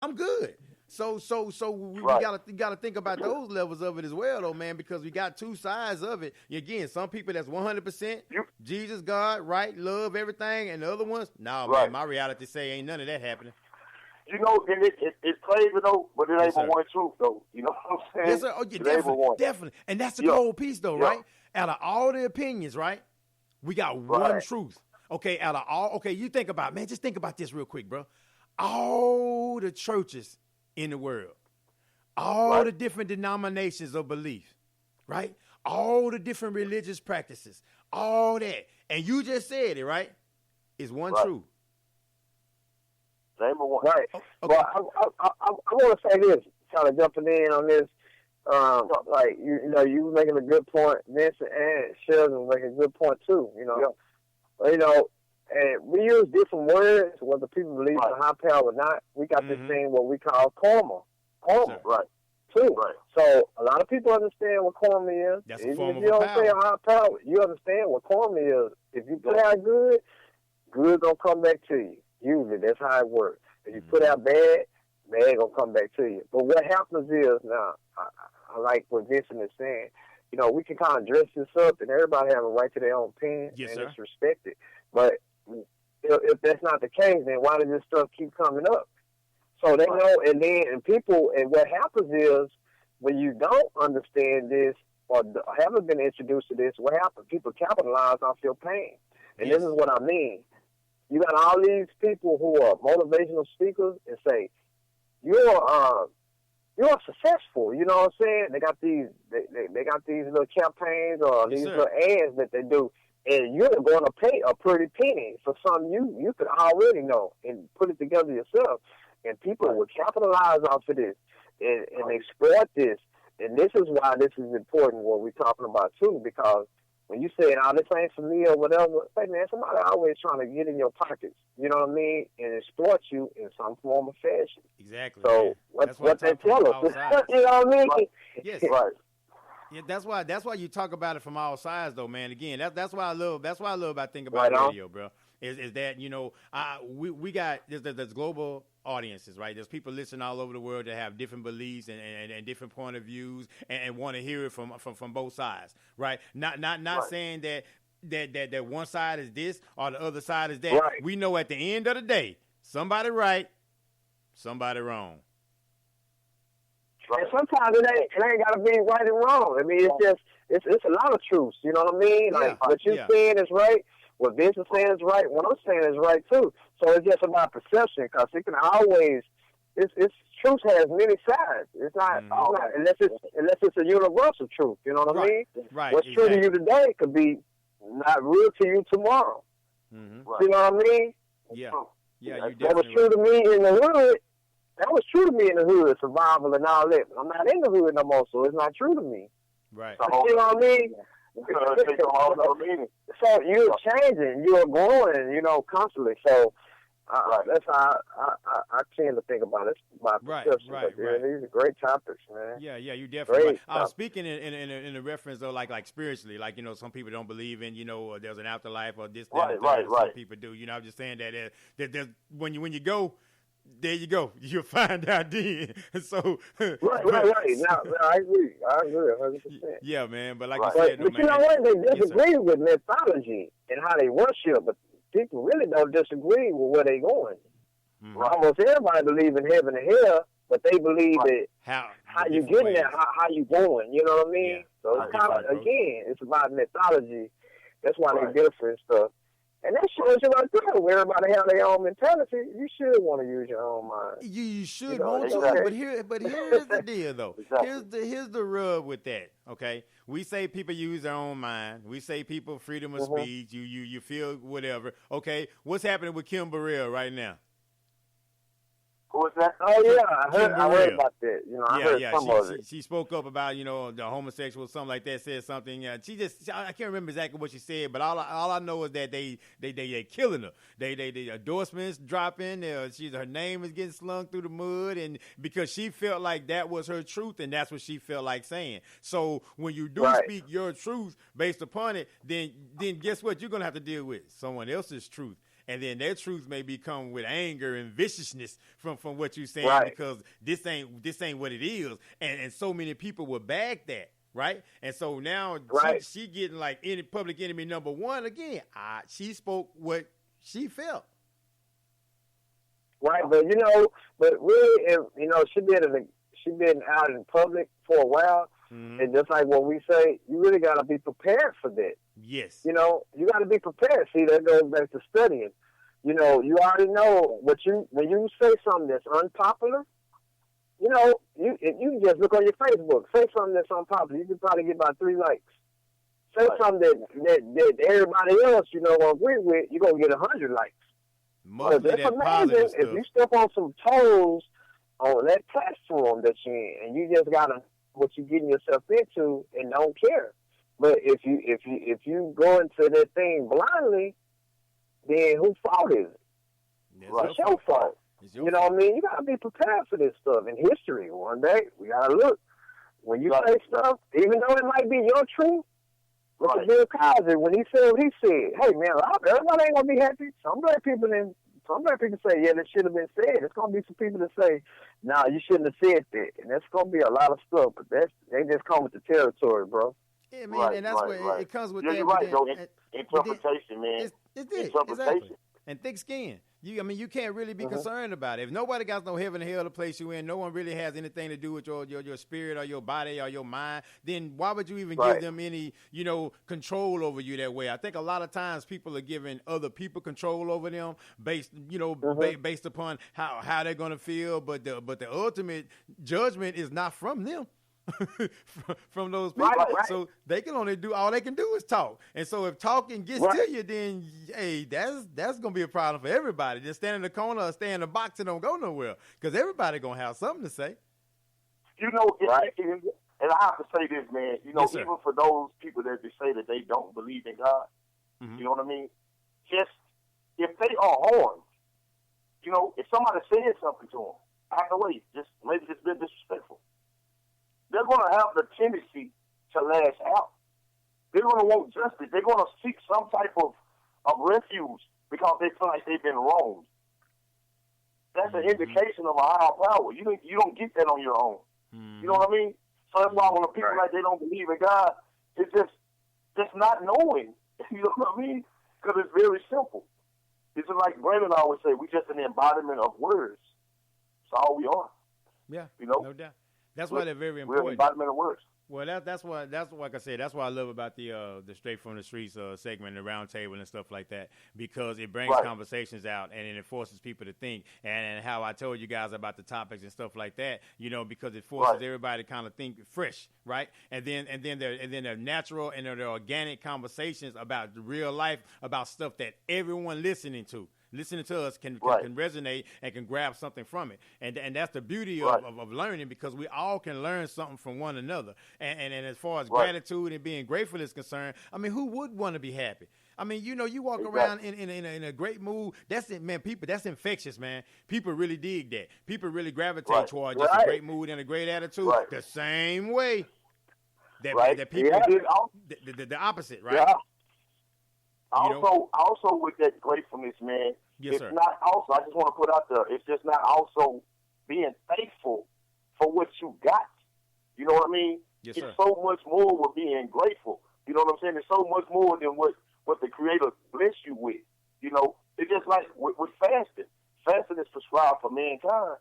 I'm good. So we Right. gotta think about those levels of it as well, though, man, because we got two sides of it. Again, some people that's 100% You Jesus, God, right, love everything, and the other ones, no, man, right. my reality say ain't none of that happening. You know, and it's crazy though, but it Yes, ain't but sir. one truth though. You know what I'm Yes, saying? sir. Oh, yeah, It ain't but definitely, one. definitely, and that's the Yeah, cold piece, though, yeah, right? Out of all the opinions, right, we got one right, truth. Okay, out of all, okay, you think about, man, just think about this real quick, bro. All the churches in the world, all right, the different denominations of belief, right? All the different religious practices, all that. And you just said it, right? Is one right. truth. It ain't but one. Right. Oh, But okay. I want to say this, kind of jumping in on this. Like you know, you were making a good point. Vincent and Shelton was making a good point too. Yeah. You know, and we use different words, whether people believe Right. in high power or not. We got this Mhm. thing what we call karma, Yes, sir. Right, too. right, So a lot of people understand what karma is. That's a Even form if of you a don't say power. high power, you understand what karma is. If you put out good, good gonna come back to you. Usually that's how it works. If you put out bad, bad gonna come back to you. But what happens is now, I like what Vincent is saying. You know, we can kind of dress this up, and everybody have a right to their own opinion, Yes, and sir. it's respected. But if that's not the case, then why does this stuff keep coming up? So they know, and then and people, and what happens is when you don't understand this or haven't been introduced to this, what happens? People capitalize off your pain, and Yes. this is what I mean. You got all these people who are motivational speakers and say you're successful. You know what I'm saying? They got these little campaigns or Yes, these sir. little ads that they do, and you're going to pay a pretty penny for something you could already know and put it together yourself. And people will capitalize off of this and exploit this. And this is why this is important. What we're talking about too, because when you say, "Oh, this ain't for me" or whatever, hey man, somebody always trying to get in your pockets. You know what I mean? And exploit you in some form of fashion. Exactly. So Man. That's what why I they talk from tell all us, sides. you know what I mean? Yes. right. Yeah, that's why you talk about it from all sides, though, man. Again, that's why I love about Think About Right on. Radio, bro. Is that we got there's global audiences, right? There's people listening all over the world that have different beliefs and different point of views and want to hear it from both sides, right? Not Right. saying that one side is this or the other side is that. Right. We know at the end of the day, somebody right, somebody wrong. And sometimes it ain't gotta be right and wrong. I mean, it's a lot of truths. You know what I mean? Like Yeah, what you're yeah. saying is right. What Vince is saying is right. What I'm saying is right too. So it's just about perception, because it can always. It's truth has many sides. It's not, unless it's a universal truth. You know what I mean? Right. What's true to Exactly. you today could be not real to you tomorrow. Mm-hmm. Right. You know what I mean? Yeah. Yeah. You That was definitely true right. to me in the hood. That was true to me in the hood, survival and all that. I'm not in the hood no more, so it's not true to me. Right. So, You know what I mean? take on all the meaning. So you're changing, you're growing, constantly. So that's how I tend to think about it, about Right, perception. right, But, right. these are great topics, man. Yeah, you definitely. Great Right. I was topic. speaking in a reference though, like spiritually, like some people don't believe in there's an afterlife or this, that, Right, and the right, third, and right. some people do. I'm just saying that there's when you go, there you go, you'll find out then. So Right. Now, I agree 100%. yeah, man. But like Right. you said, But no, you know man. what? They Yes, sir. disagree with mythology and how they worship, but people really don't disagree with where they're going. Mhm. Almost everybody believes in heaven and hell, but they believe that How how the you different getting ways. there, how you going, you know what I mean? Yeah. So Right. it's kind of, Different approach. again, it's about mythology. That's why Right. they different stuff. And that shows you right there, where everybody have their own mentality. You should want to use your own mind. You should know, want to, exactly. but here's the deal though. Exactly. Here's the rub with that. Okay, we say people use their own mind. We say people freedom of speech. You feel whatever. Okay, what's happening with Kim Burrell right now? Who was that? Oh, yeah, I Kim heard Burrell. about that. I heard some of it. She spoke up about the homosexual, something like that. Said something. I can't remember exactly what she said, but all I know is that they killing her. They endorsements dropping. Her name is getting slung through the mud, and because she felt like that was her truth, and that's what she felt like saying. So when you do Right. speak your truth based upon it, then guess what? You're gonna have to deal with someone else's truth. and then their truth may become with anger and viciousness from what you're saying, Right. because this ain't what it is, and so many people will bag that, right? And so now Right. she getting like any public enemy number one again. She spoke what she felt. Right, but really, if, she been out in public for a while, and just like what we say, you really got to be prepared for that. Yes. You got to be prepared. See, that goes back to studying. You already know when you say something that's unpopular, you can just look on your Facebook, say something that's unpopular. You can probably get about 3 likes. Say something that everybody else, will agree with, you're going to get 100 likes. Mostly just that imagine positive if stuff. you step on some toes on that platform that you're in, and you just got to what you're getting yourself into and don't care. But if you go into that thing blindly, then whose fault is it? It's your fault. You know what I mean? You got to be prepared for this stuff. In history, one day, we got to look. When you say stuff, even though it might be your truth, look at Bill Cosby when he said what he said. Hey, man, everybody ain't going to be happy. Some black people say, yeah, that should have been said. There's going to be some people that say, no, you shouldn't have said that. And that's going to be a lot of stuff, but they just come with the territory, bro. Yeah, man, and that's where it comes with that. You're right, though. Interpretation, man. It's it. Interpretation. Exactly. And thick skin. You can't really be concerned about it. If nobody got no heaven and hell to place you in, no one really has anything to do with your spirit or your body or your mind, then why would you even give them any, control over you that way? I think a lot of times people are giving other people control over them based upon how they're going to feel, but the ultimate judgment is not from them. from those people, so they can only do all they can do is talk. And so if talking gets to you, then hey, that's gonna be a problem for everybody. Just stand in the corner or stay in the box and don't go nowhere, because everybody gonna have something to say. And I have to say this, man. Even for those people that they say that they don't believe in God, you know what I mean? Just if they are harmed, if somebody says something to them, out of the way, maybe just been disrespectful, they're going to have the tendency to lash out. They're going to want justice. They're going to seek some type of refuge because they feel like they've been wronged. That's an indication of a higher power. You don't get that on your own. You know what I mean? So that's why when people like they don't believe in God, it's just not knowing. You know what I mean? Because it's very simple. It's just like Brandon always say, we're just an embodiment of words. That's all we are. Yeah, no doubt. That's why they're very important. We're an embodiment of words. Well, that's like I said, that's what I love about the Straight from the Streets segment, the round table and stuff like that, because it brings conversations out and it forces people to think. And how I told you guys about the topics and stuff like that, because it forces everybody to kind of think fresh, right? And then they're natural and they're organic conversations about real life, about stuff that everyone listening to us can resonate and can grab something from it. And that's the beauty of learning, because we all can learn something from one another. And as far as gratitude and being grateful is concerned, I mean, who would want to be happy? I mean, you walk around in a great mood. That's it, man. People, that's infectious, man. People really dig that. People really gravitate toward just a great mood and a great attitude the same way that people do the opposite, right? Yeah. Also with that gratefulness, man, not also, I just want to put out there, it's just not also being thankful for what you got. You know what I mean? Yes, it's sir. so much more with being grateful. You know what I'm saying? It's so much more than what the Creator blessed you with. It's just like with fasting. Fasting is prescribed for mankind.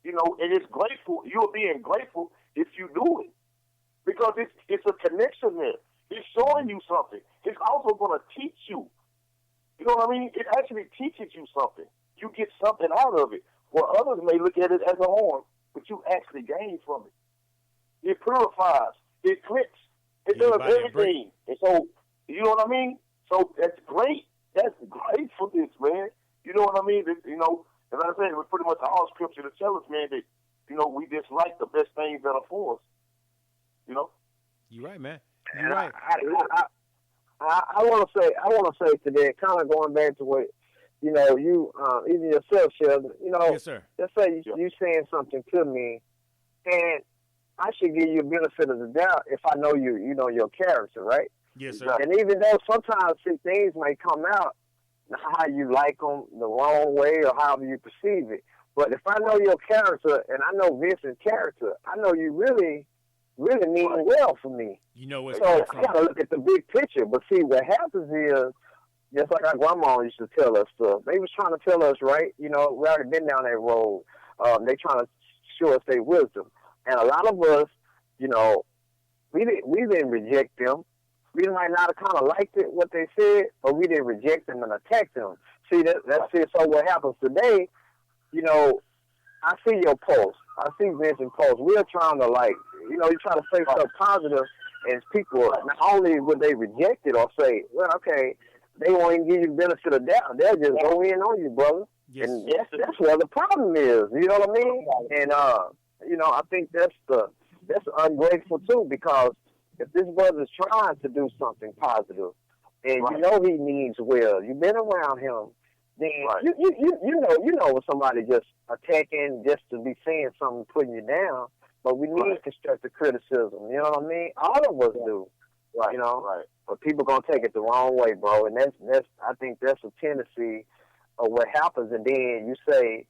And it's grateful. You're being grateful if you do it. Because it's a connection there. It's showing you something. It's also going to teach you. You know what I mean? It actually teaches you something. You get something out of it. Where others may look at it as a harm, but you actually gain from it. It purifies. It clicks. It does everything. And so, you know what I mean? So that's great. That's gratefulness, man. You know what I mean? As I said, it was pretty much all scripture to tell us, man, that, we dislike the best things that are for us. You're right, man. You're right. I want to say today, kind of going back to what you even yourself, Shelton. Yes, sir. Let's say you saying something to me, and I should give you a benefit of the doubt if I know you know your character, right? Yes, sir. And even though sometimes things may come out how you like them the wrong way or however you perceive it. But if I know your character and I know Vincent's character, I know you really mean well for me. You know what's so coming I gotta look at the big picture. But see, what happens is, just like our grandma used to tell us stuff. They was trying to tell us, right? You know, we already been down that road. They trying to show us their wisdom, and a lot of us, you know, we didn't reject them. We might not have kind of liked it what they said, but we didn't reject them and attack them. See, that's it. So what happens today? You know, I see your post. I see Vincent's post. We're trying to you try to say something positive, and people not only would they reject it or say, well, okay, they won't even give you the benefit of doubt. They'll just go in on you, brother. Yes. And that's where the problem is. You know what I mean? And I think that's ungrateful too, because if this brother's trying to do something positive, and you know he means well, you've been around him, then you know when somebody just attacking just to be saying something, putting you down. But we need constructive criticism. You know what I mean? All of us do. You know, but people gonna take it the wrong way, bro. And that's I think that's a tendency of what happens. And then you say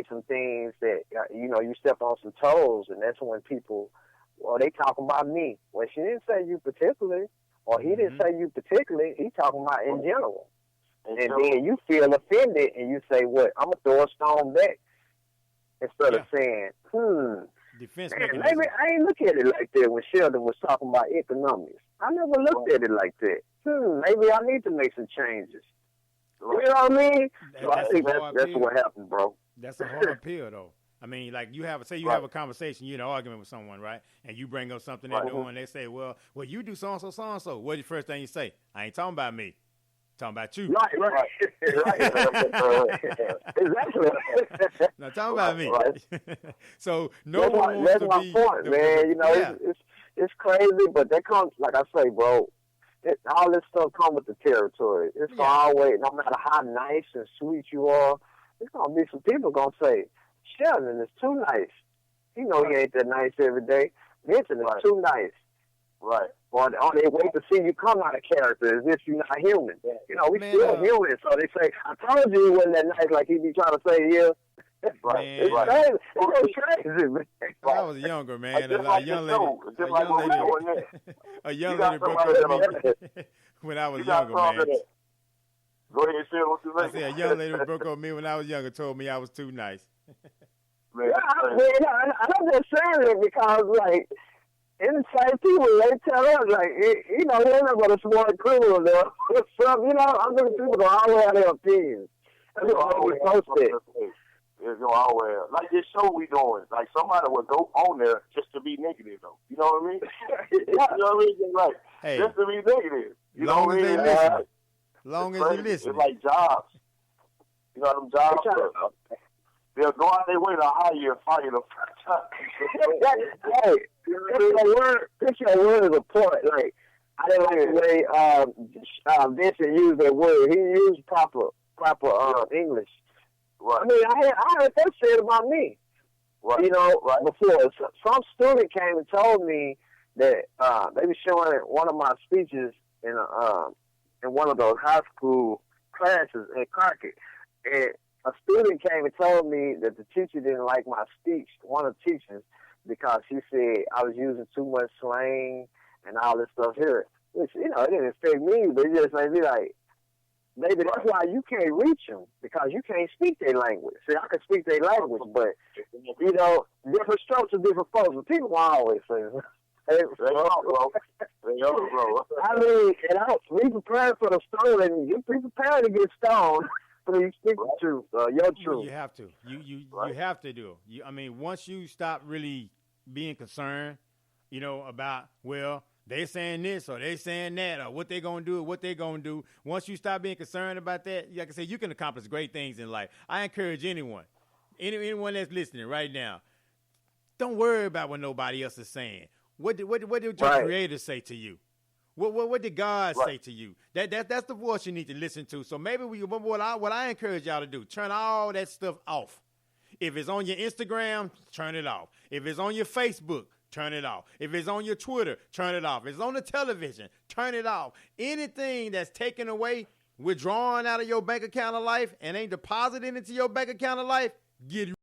some things that you step on some toes, and that's when people, well, they talk about me. Well, she didn't say you particularly, or he didn't say you particularly. He talking about in general. And then you feel offended, and you say, "What? I'm gonna throw a stone back," instead of saying, Defense man, maybe I ain't look at it like that when Shelton was talking about economics. I never looked at it like that. Maybe I need to make some changes. You know what I mean? So I think that's what happened, bro. That's a hard pill, though. I mean, like you have a conversation, you argument with someone, right? And you bring up something they're doing, and they say, well, you do so and so. What's the first thing you say? I ain't talking about me. Talking about you. Right. Exactly. Not talking about me. So that's my point, man. You know, it's crazy, but that comes, like I say, bro. All this stuff comes with the territory. It's always, no matter how nice and sweet you are, it's gonna be some people gonna say, Shelton is too nice. You know he ain't that nice every day. Vincent is too nice. Right. Or they wait to see you come out of character as if you're not human. You know, we still human. So they say, I told you he wasn't that nice, like he be trying to say, yeah. It's crazy. It's crazy, man. When I was younger, man, a young lady broke up with me when I was younger, man. Go ahead and say what you I said a young lady broke up with me when I was younger, told me I was too nice. I'm just saying it because, like, in the same people, they tell us, like, they're not going to smart criminal there. I'm looking people to always have their opinions. That's what we posted. Like this show we doing, like somebody would go on there just to be negative, though. You know what I mean? You know what I mean? Like, hey, just to be negative. You know what I mean? Long as you listen. It's like jobs. You know them jobs? They'll go out their way to hire you and fire them. Hey, it's your word is a point. Like, I didn't like the way Vincent used that word. He used proper English. Right. I mean, I heard that said about me. Right. Before. Some student came and told me that they were showing one of my speeches in one of those high school classes in Crockett. And a student came and told me that the teacher didn't like my speech, one of the teachers, because she said I was using too much slang and all this stuff here. Which, it didn't affect me, but it just made me like, maybe that's why you can't reach them, because you can't speak their language. See, I can speak their language, but, different strokes for different folks. But people will always say, hey, bro. I mean, be prepared for the stone, and you be prepared to get stoned. So you speak the truth, your truth. You have to. You have to do. I mean, once you stop really being concerned, about, well, they saying this or they saying that or what they gonna do or what they gonna do. Once you stop being concerned about that, like I said, you can accomplish great things in life. I encourage anyone that's listening right now, don't worry about what nobody else is saying. What did your Creator say to you? What did God say to you? That's the voice you need to listen to. So maybe what I encourage y'all to do, turn all that stuff off. If it's on your Instagram, turn it off. If it's on your Facebook, turn it off. If it's on your Twitter, turn it off. If it's on the television, turn it off. Anything that's taken away, withdrawn out of your bank account of life and ain't deposited into your bank account of life, get